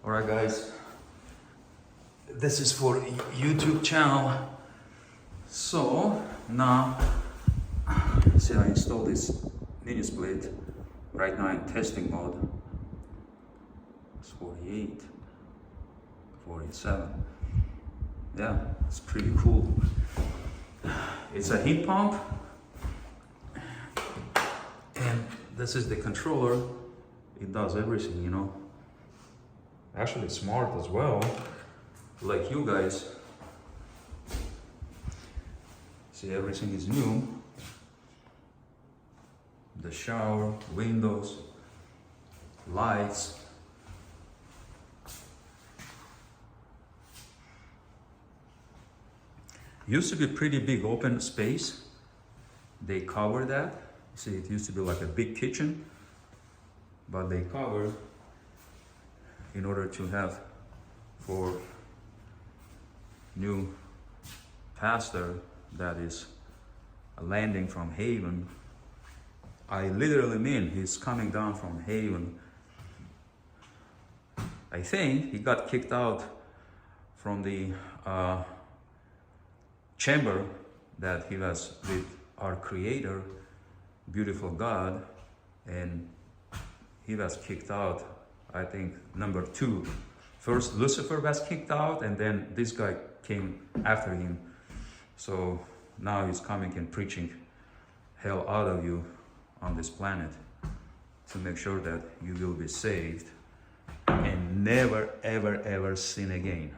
Alright guys, this is for YouTube channel. So now, see, I installed this mini split right now in testing mode. It's 48, 47. Yeah, it's pretty cool. It's a heat pump, and this is the controller. It does everything, you know. Actually smart as well, like you guys. See, everything is new. The shower, windows, lights. Used to be pretty big open space. They covered that. See, it used to be like a big kitchen, but they covered in order to have for new pastor that is landing from Haven. I literally mean he's coming down from Haven. I think he got kicked out from the chamber that he was with our Creator, beautiful God, and he was kicked out. I think number 2. First Lucifer was kicked out, and then this guy came after him. So now he's coming and preaching hell out of you on this planet to make sure that you will be saved and never ever ever sin again.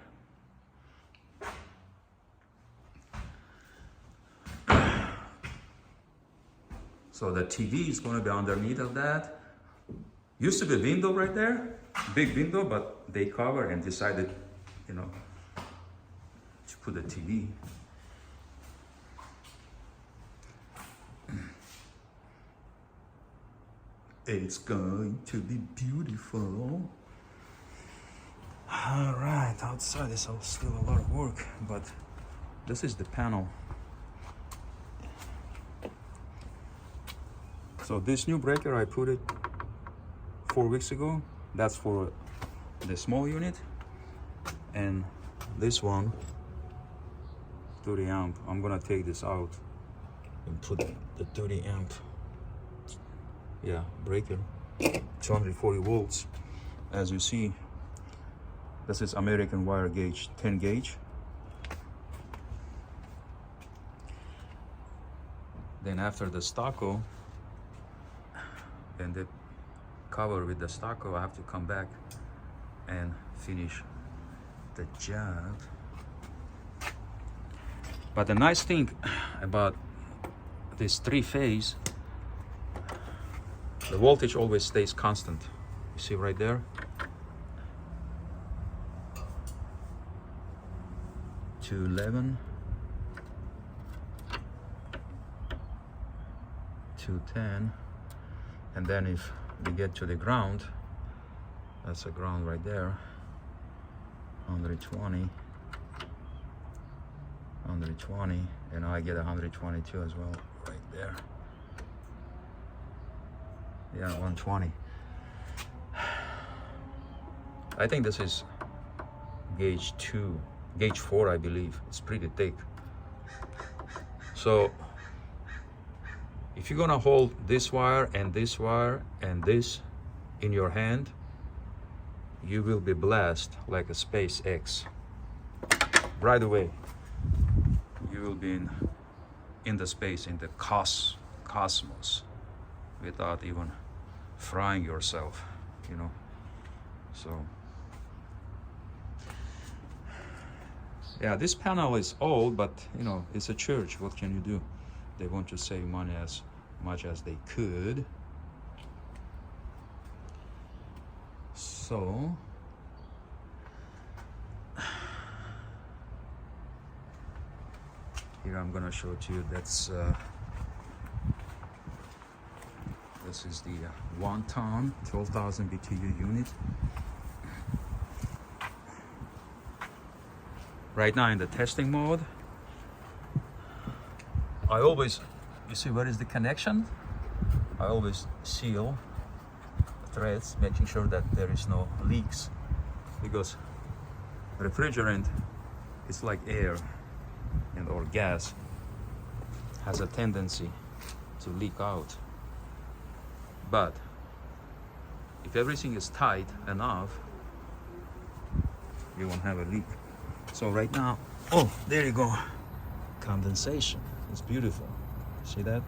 So the TV is going to be underneath of that. Used to be a window right there, big window, but they covered and decided, you know, to put a TV. It's going to be beautiful. All right, outside is still a lot of work, but this is the panel. So this new breaker, I put it 4 weeks ago. That's for the small unit, and this one 30 amp. I'm gonna take this out and put the 30 amp breaker, 240 volts. As you see, this is American wire gauge, 10 gauge. Then after the stucco and the cover with the stucco, I have to come back and finish the job. But the nice thing about this 3-phase, the voltage always stays constant. You see right there? To 11, to 10, and then if we get to the ground, that's a ground right there, 120, and I get 122 as well right there. Yeah, 120. I think this is gauge 2, gauge 4, I believe. It's pretty thick. So if you're gonna hold this wire and this in your hand, you will be blessed like a SpaceX. Right away, you will be in the space, in the cosmos, without even frying yourself, you know. So yeah, this panel is old, but you know, it's a church. What can you do? They want to save money as much as they could. So here I'm gonna show it to you. That's this is the 1-ton 12,000 BTU unit. Right now in the testing mode. I always, you see where is the connection? I always seal threads, making sure that there is no leaks because refrigerant is like air, and or gas has a tendency to leak out. But if everything is tight enough, you won't have a leak. So right now, oh, there you go. Condensation. It's beautiful. See that?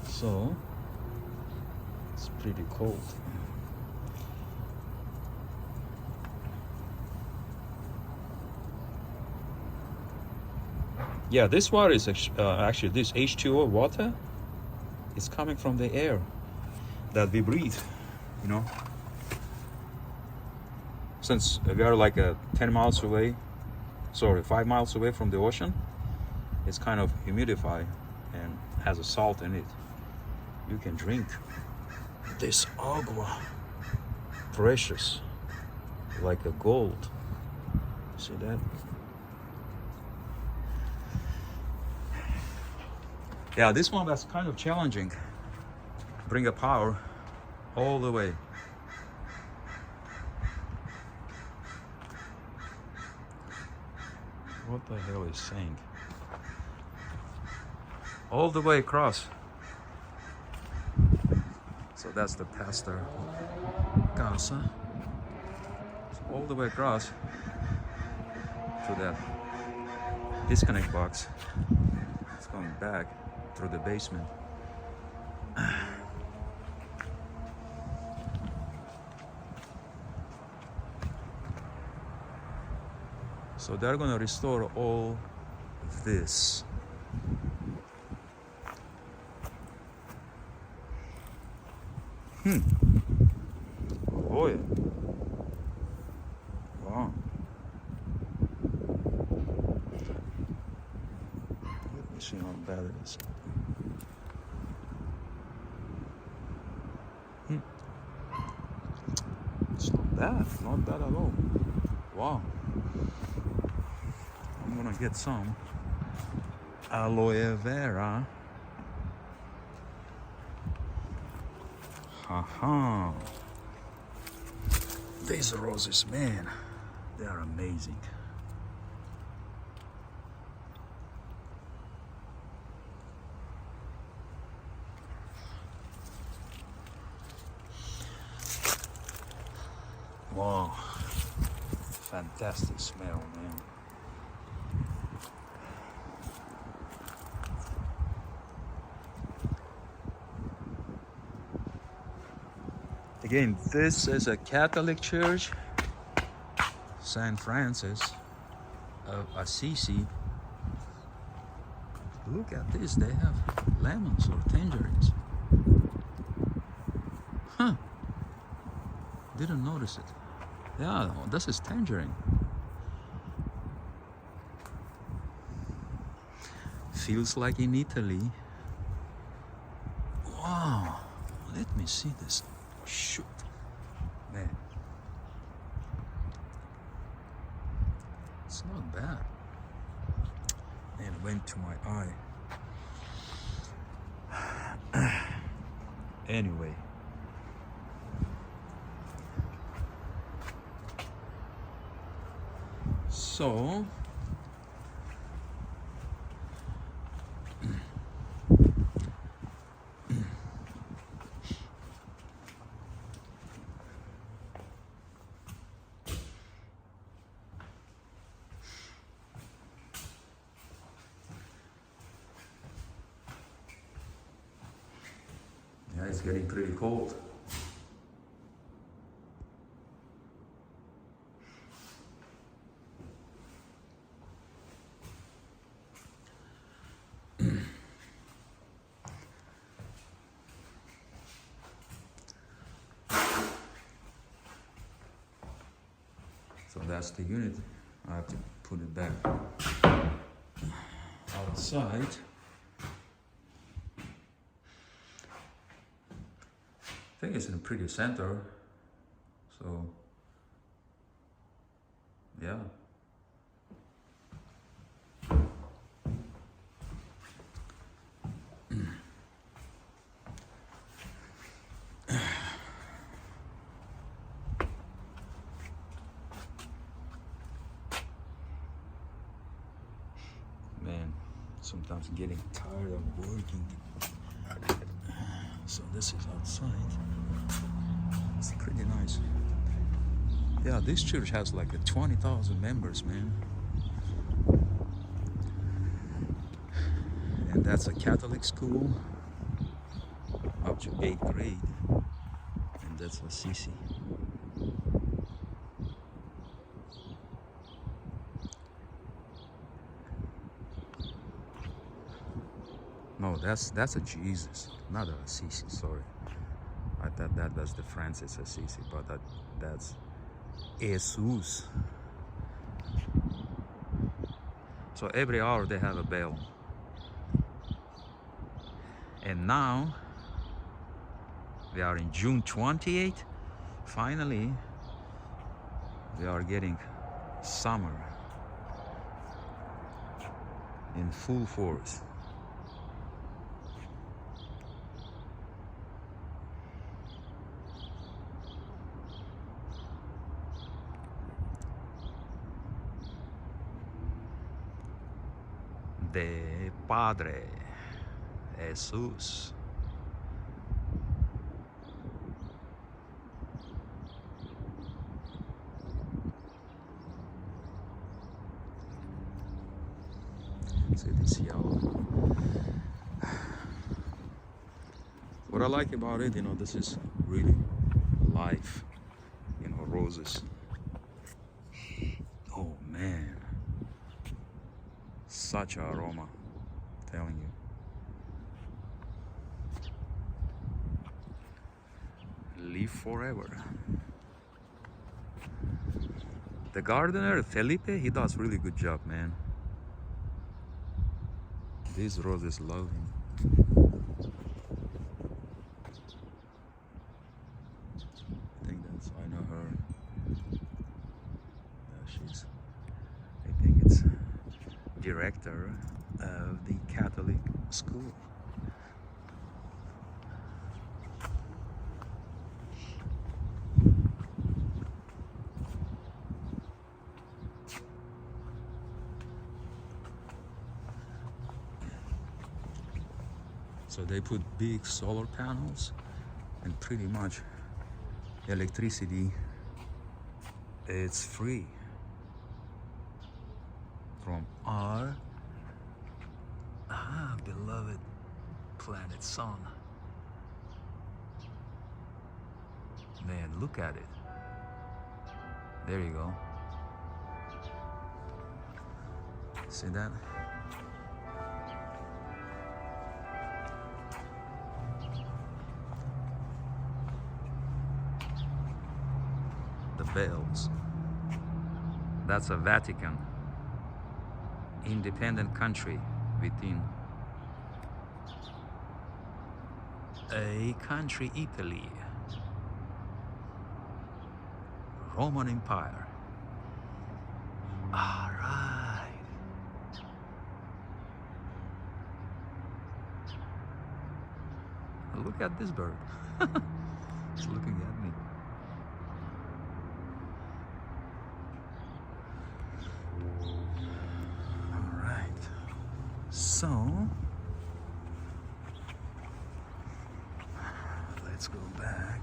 So it's pretty cold. Yeah, this water is actually this H2O water is coming from the air that we breathe, you know. Since we are like 10 miles away, sorry, 5 miles away from the ocean, it's kind of humidified and has a salt in it. You can drink this agua, precious, like a gold. See that? Yeah, this one was kind of challenging. Bring a power all the way. What the hell is saying? All the way across. So that's the pastor casa. So all the way across to that disconnect box. It's going back through the basement. So they're gonna restore all of this. Boy. Wow. Let me see how bad it is. It's not bad at all. Wow. I'm gonna get some aloe vera. Haha. These roses, man, they are amazing. Wow, fantastic smell, man. Again, this is a Catholic church, St. Francis of Assisi. Look at this, they have lemons or tangerines. Huh, didn't notice it. Yeah, this is tangerine. Feels like in Italy. Wow, let me see this. Shoot, man, it's not bad. And it went to my eye. Anyway, so yeah, it's getting pretty cold. So that's the unit. I have to put it back outside. I think it's in a pretty center. So, yeah. sometimes getting tired of working. So this is outside. It's pretty nice. Yeah, this church has like 20,000 members, man. And that's a Catholic school up to 8th grade. And that's Assisi. No, that's a Jesus, not a Assisi, sorry. I thought that was the Francis Assisi, but that's Jesus. So every hour they have a bell. And now we are in June 28th. Finally, we are getting summer in full force. De Padre Jesus. See this yellow. What I like about it, this is really life, roses. Oh man, such an aroma, I'm telling you. Live forever. The gardener, Felipe, he does really good job, man. These roses love him. I know her. She's, I think it's director of the Catholic school. So they put big solar panels, and pretty much electricity, it's free from our beloved planet Sun. Man, look at it. There you go. See that? The bells. That's a Vatican, independent country within a country, Italy, Roman Empire. All right. Look at this bird. It's looking at me. So, let's go back.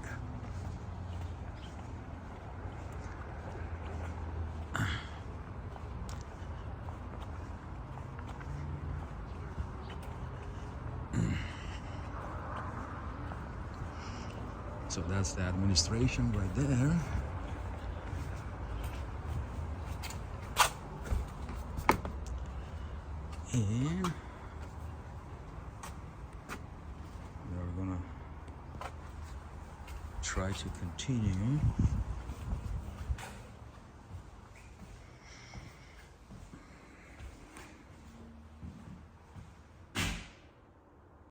So that's the administration right there. And we're gonna try to continue